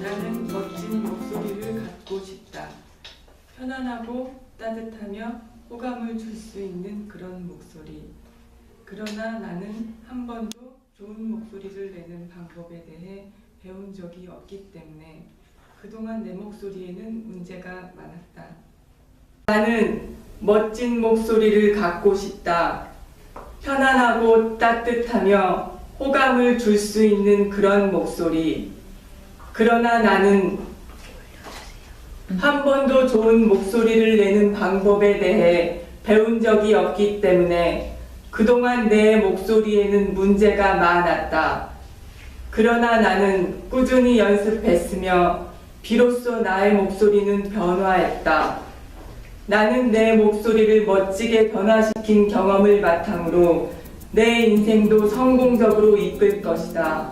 나는 멋진 목소리를 갖고 싶다. 편안하고 따뜻하며 호감을 줄 수 있는 그런 목소리. 그러나 나는 한 번도 좋은 목소리를 내는 방법에 대해 배운 적이 없기 때문에 그동안 내 목소리에는 문제가 많았다. 나는 멋진 목소리를 갖고 싶다. 편안하고 따뜻하며 호감을 줄 수 있는 그런 목소리. 그러나 나는 한 번도 좋은 목소리를 내는 방법에 대해 배운 적이 없기 때문에 그동안 내 목소리에는 문제가 많았다. 그러나 나는 꾸준히 연습했으며 비로소 나의 목소리는 변화했다. 나는 내 목소리를 멋지게 변화시킨 경험을 바탕으로 내 인생도 성공적으로 이끌 것이다.